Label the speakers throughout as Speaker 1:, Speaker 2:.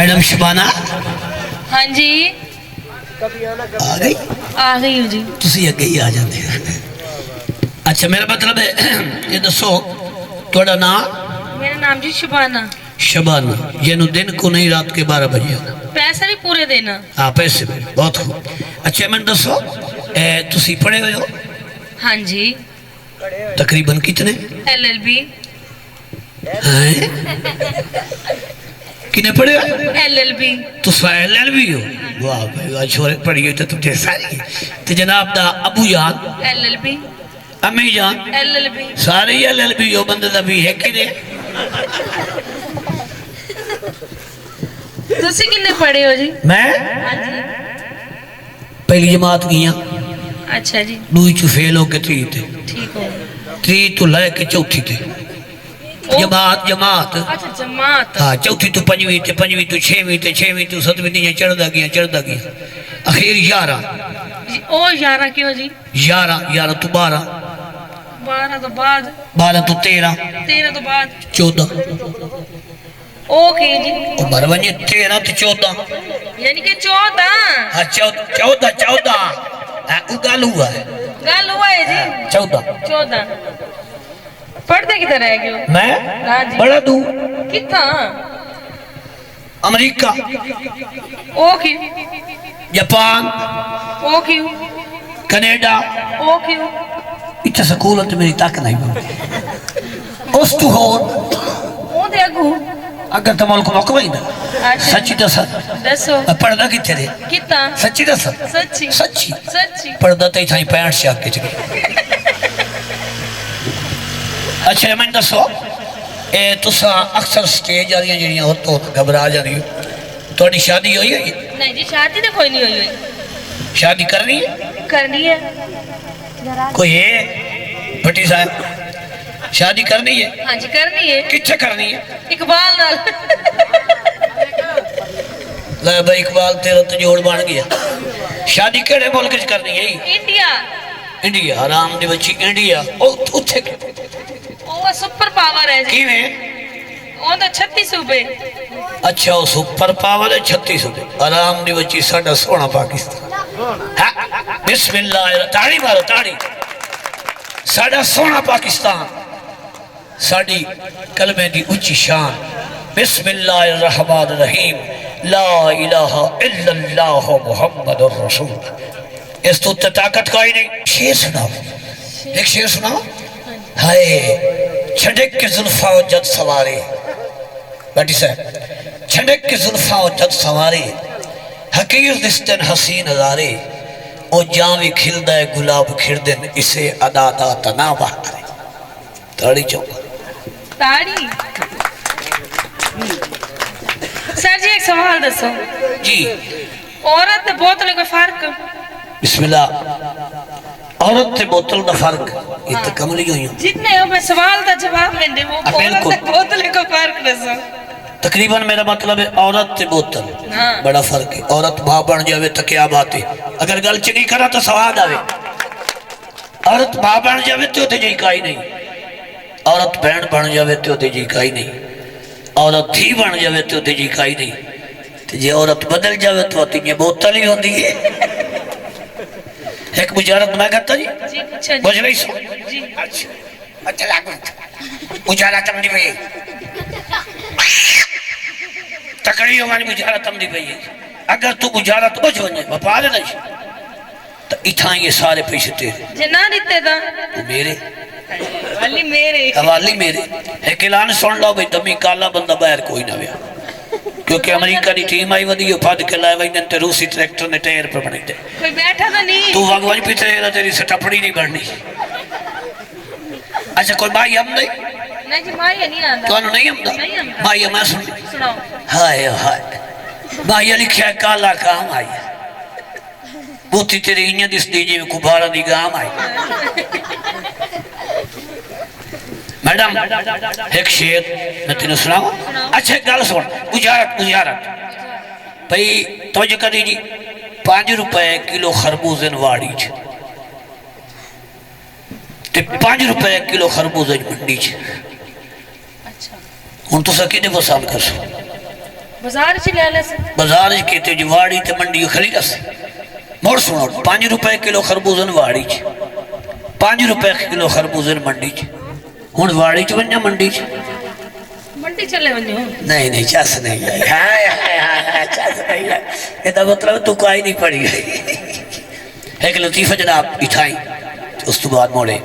Speaker 1: Madam Shabana
Speaker 2: हाँ जी
Speaker 1: आ गई
Speaker 2: हूँ जी।
Speaker 1: तुसी अगे ही आ जाते। अच्छा मेरा मतलब है ये दसो थोड़ा नाम?
Speaker 2: मेरा नाम जी शबाना।
Speaker 1: शबाना ये दिन को नहीं रात के 12 बजे आना।
Speaker 2: पैसा भी पूरे देना।
Speaker 1: हाँ पैसे भी बहुत खूब। अच्छा मैं दसो तुसी पढ़े हुए हो?
Speaker 2: हाँ जी।
Speaker 1: तकरीबन कितने?
Speaker 2: LLB।
Speaker 1: किने पढ़े हो?
Speaker 2: LLB।
Speaker 1: तो LLB हो? वाह भाई वाह छोरे पढ़ी हो तो तुझे सारी। तो जनाब दा अबू जान
Speaker 2: LLB।
Speaker 1: अम्मी जान
Speaker 2: LLB।
Speaker 1: सारे LLB हो बंदे दा भी है कि नहीं?
Speaker 2: तुसी किन्ने पढ़े हो जी?
Speaker 1: मैं
Speaker 2: हाँ जी।
Speaker 1: पहली जमात गया।
Speaker 2: अच्छा जी।
Speaker 1: दूई चु फेल हो के त्री थे।
Speaker 2: ठीक हो।
Speaker 1: त्री तो लैके चौथी थे। जमात जमात
Speaker 2: अच्छा जमात।
Speaker 1: हाँ चौथी तो पंजवीं थे, पंजवीं तो छेवीं थे, छेवीं तो सतवीं थी, चढ़दा गया आखिर 11।
Speaker 2: ओ 11 क्यों जी?
Speaker 1: 11 तो 12,
Speaker 2: 12 तो बाद,
Speaker 1: 12 तो 13,
Speaker 2: 13 तो बाद,
Speaker 1: 14
Speaker 2: ओके जी।
Speaker 1: उम्र बनी 13 तो 14
Speaker 2: यानी कि 14।
Speaker 1: हाँ 14 गल हुआ है।
Speaker 2: गल हुआ है जी। 14 पढ़ते किधर रह गए हो?
Speaker 1: मैं
Speaker 2: हाँ जी।
Speaker 1: बड़ा दूर
Speaker 2: कितना?
Speaker 1: अमेरिका,
Speaker 2: ओ क्यों?
Speaker 1: जापान,
Speaker 2: ओ क्यों?
Speaker 1: कनाडा।
Speaker 2: ओ क्यों?
Speaker 1: इतना स्कूल तो मेरी तक नहीं बनती। उस तो होर
Speaker 2: ओ दे अगू
Speaker 1: अगर तो मुल्क मुक वही ना।
Speaker 2: अच्छा
Speaker 1: सच्ची दस
Speaker 2: दसो
Speaker 1: पढ़दा कितने रे?
Speaker 2: कितना?
Speaker 1: सच्ची दस
Speaker 2: सच्ची
Speaker 1: सच्ची
Speaker 2: सच्ची
Speaker 1: पढ़दा तो इतना 65 से आके चले। अच्छा मैं दसो तुसा अक्सर स्टेज आ रही हो तो घबरा जा रही हो। थोड़ी शादी हुई है?
Speaker 2: नहीं जी शादी तो कोई नहीं हुई हुई।
Speaker 1: शादी करनी है?
Speaker 2: करनी है।
Speaker 1: कोई है भट्टी साहब शादी करनी है?
Speaker 2: हाँ जी करनी है।
Speaker 1: किथे करनी है?
Speaker 2: इकबाल नाल।
Speaker 1: ले भाई इकबाल तेरा तो जोड़ बन गया। शादी केड़े मुल्क च करनी है?
Speaker 2: इंडिया।
Speaker 1: इंडिया आराम दी बच्ची इंडिया उत्थे
Speaker 2: ओ सुपर पावर है जी।
Speaker 1: किवें?
Speaker 2: ओ तो 36 सूबे।
Speaker 1: अच्छा वो सुपर पावर है 36 सूबे। आराम दी बच्ची साडा सोना पाकिस्तान। हाँ बिस्मिल्लाह ताड़ी मारो ताड़ी। साडा सोना पाकिस्तान साड़ी कलमे दी उच्ची शान। बिस्मिल्लाहिर रहमानिर रहीम ला इलाहा इल्लल्लाह मुहम्मदुर रसूल। इस तो ताकत कोई नहीं। शेर सुनाओ, एक शेर सुनाओ। हाय छड़क के जुल्फा जद सवारे बाटी साहब छड़क के जुल्फा जद सवारे हकीर दिस्तन हसीन नजारे ओ जावे खिलदा है गुलाब खिरदन इसे अदादा तना बहारे। ताड़ी चौका
Speaker 2: ताड़ी। सर जी एक सवाल दसो
Speaker 1: जी।
Speaker 2: औरत ते बोतल कोई फर्क?
Speaker 1: बिस्मिल्लाह औरत ते बोतल का फर्क ये तो कमली हुई हूँ।
Speaker 2: जितने हो मैं सवाल का जवाब में दे वो औरत ते बोतल को फर्क दसो।
Speaker 1: तकरीबन मेरा मतलब है औरत ते बोतल
Speaker 2: हाँ।
Speaker 1: बड़ा फर्क है। औरत मां बन जावे तो क्या बात है। अगर गल चंगी करा तो स्वाद आवे। औरत मां बन जावे तो जी काई नहीं। औरत बहन बन जावे तो जी काई नहीं। औरत धी बन जावे तो जी काई नहीं। तो जे औरत बदल जावे तो ये बोतल ही होती है। एक मुजारत मैं करता जी बुझ रही सो
Speaker 2: जी।
Speaker 1: अच्छा लागू मुजारत हम दी भाई तकड़ी हमारी मुजारत हम दी भाई। अगर तू मुजारत बुझ वने व्यापार नहीं तो इथा ये सारे पैसे तेरे
Speaker 2: जे ना दिते ता
Speaker 1: मेरे
Speaker 2: वाली मेरे
Speaker 1: हवाली मेरे। एक ऐलान सुन लो भाई दमी काला बंदा बाहर कोई ना व्या क्योंकि अमेरिका की टीम आई वधी फद के लाए वही ते रूसी ट्रैक्टर ने टायर पर बने थे।
Speaker 2: कोई बैठा तो नहीं
Speaker 1: तू भगवान पिते तेरी सटपड़ी नहीं बढ़नी। अच्छा कोई भाई हम नहीं
Speaker 2: नहीं जी माई नहीं आंदा।
Speaker 1: तो नहीं हम
Speaker 2: नहीं आंदा।
Speaker 1: भाई मैं सुन
Speaker 2: सुनाओ।
Speaker 1: हाय हाय भाई लिखा काला काम आई बूती तेरी इं दिसदी जिवें कुबारा दी गाम आई। मैडम एक शेर मैं तेन सुनावा। अच्छा गल सुन गुजारत भाई तुझ कदी जी 5 रुपए किलो खरबूजे वाड़ी च 5 रुपए किलो खरबूजे मंडी च।
Speaker 2: अच्छा
Speaker 1: हूँ तुस कि पसंद कर सो
Speaker 2: बाजार च ले ले से
Speaker 1: बाजार के वाड़ी ते मंडी खरीद से मोड़ सुनो 5 रुपए किलो खरबूजन वाड़ी च 5 रुपए किलो खरबूजन मंडी च हुन वाड़ी च वन्या मंडी च
Speaker 2: मंडी चले वन्यो
Speaker 1: नहीं नहीं चस नहीं है हाय हाय हाय चस नहीं है एदा मतलब तू कोई नहीं पड़ी एक लतीफा जनाब इठाई उस तो बाद मोड़े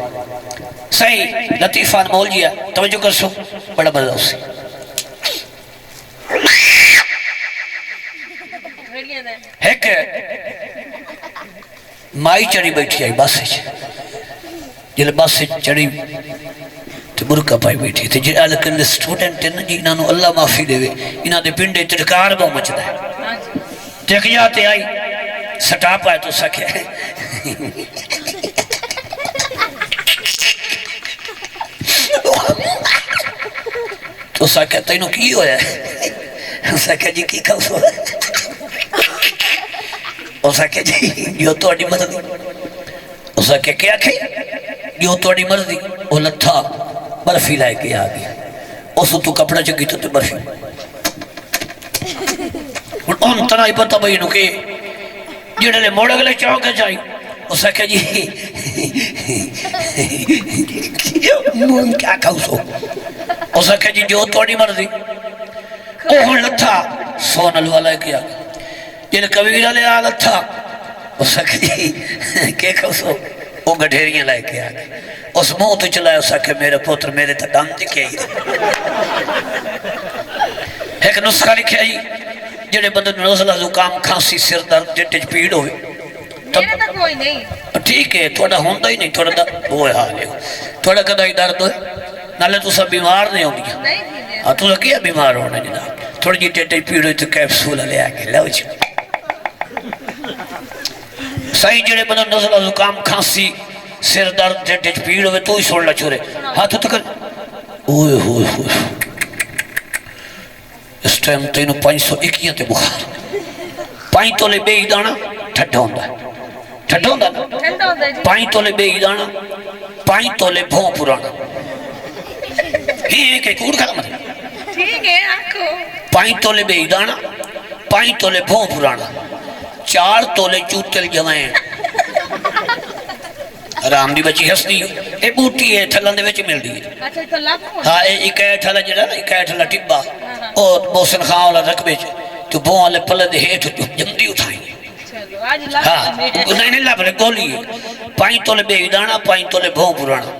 Speaker 1: सही लतीफा मोल जिया तवज्जो कर सो बड़ा मजा उसे एक माई चढ़ी बैठी आई बस जिले बस चढ़ी तो बुरका पाई बैठी थे लेकिन स्टूडेंट है ना जी इन्होंने अल्लाह माफी देवे इन्होंने पिंडे तिरकार बहुत मचदा है जगिया ते आई सटा पाए तो सके तो सके तेनों की होया सके जी की खाओ उसके जी जो थोड़ी मर्जी उसके क्या खे जो थोड़ी मर्जी वो लथा बर्फी लाके आ गया उस तू कपड़ा चुकी तो बर्फी उन तरह ही पता भाई नुके जिहड़े मोड़ अगले चौक चाहिए उसके जी क्या खाओ सो उसके जी जो थोड़ी मर्जी ओ हुन लथा सोनल वाला क्या जिन कबीर ले आ लथा के खसो वो गठेरियां लेके आ गए उस मुंह तो चलाया उसके मेरे पुत्र मेरे तो दम दिखे ही एक नुस्खा लिखा जी जेडे बंदे नज़ला जुकाम खांसी सिर दर्द ढिड च पीड़ होवे
Speaker 2: मेरा तो कोई नहीं
Speaker 1: ठीक है थोड़ा होंदा ही नहीं थोड़ा वो हाल है थोड़ा कदा ही दर्द होए नाले तू सब बीमार नहीं होगी
Speaker 2: नहीं
Speaker 1: हाँ तू क्या बीमार होना जनाब थोड़ी जी ढिड च पीड़ हुई तो कैप्सूल ले आके लो जी सही जेडे बंदे नज़ला जुकाम खांसी सिर दर्द ढिड च पीड़ होवे तू ही सुन ला छोरे हाथ तो कर ओए होए होए इस टाइम तेन 521 ते बुखार 5 तोले बेई दाना ठंडा होंदा ठंडा होंदा
Speaker 2: ठंडा होता है जी
Speaker 1: 5 तोले बेई दाना 5 तोले भों पुराना ही एक एक उड़ खत्म
Speaker 2: ठीक है आखो
Speaker 1: 5 तोले बेई दाना 5 तोले भों पुराना 4 तोले चूतल जवान राम दी बची हसदी ए बूटी है थलन दे विच मिलदी है
Speaker 2: अच्छा तो लाभ
Speaker 1: हां ए इकैठ वाला जेड़ा ना इकैठ वाला टिब्बा और मोहसिन खान वाला रकबे च तो भों वाले पल्ले दे हेठ जंदी उठाई
Speaker 2: चलो आज लाभ
Speaker 1: हाँ नहीं लाभ रे गोली 5 तोले बेई दाना 5 तोले भों पुराना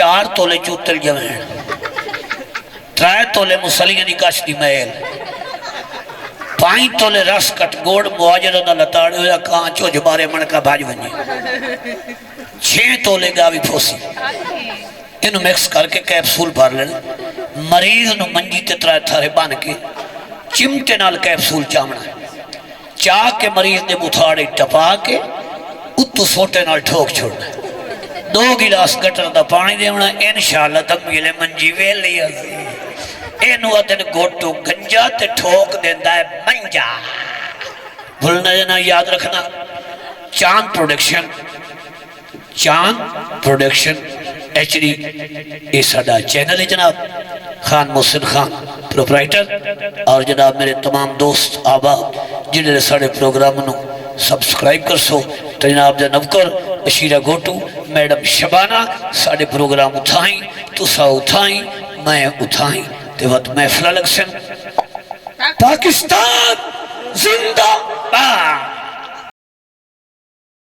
Speaker 1: 4 तोले चूतल जवान 3 तोले मुसलियां दी कश दी मैल 5 तोले रस कट गोड़ मुआजर दा लताड़ होया कां चुज बारे मणका भाज वनी 6 तोले गावी फोसी इन मिक्स करके कैप्सूल भर लेना मरीज नु मंजी ते 3 थारे बन के चिमटे नाल कैप्सूल चावना चाह के मरीज ने बुथाड़े टपा के उत्तू सोटे नाल ठोक छोड़ना 2 गिलास गटर दा पानी देवना इंशाअल्लाह तक मिले मंजी वेली हसी एनु अदन गोटू गंजा ते ठोक देंदा है मंजा भूलना ना याद रखना चांद प्रोडक्शन HD ये साडा चैनल है जनाब खान मोहसिन खान प्रोपराइटर और जनाब मेरे तमाम दोस्त आबा जिन्हें साढ़े प्रोग्राम नु सब्सक्राइब कर सो तो जनाब दा नवकर बशीरा गोटू मैडम शबाना साढ़े प्रोग्राम उठाई तुसा उठाई मैं उठाई ते वत महफिल लग सन पाकिस्तान जिंदाबाद।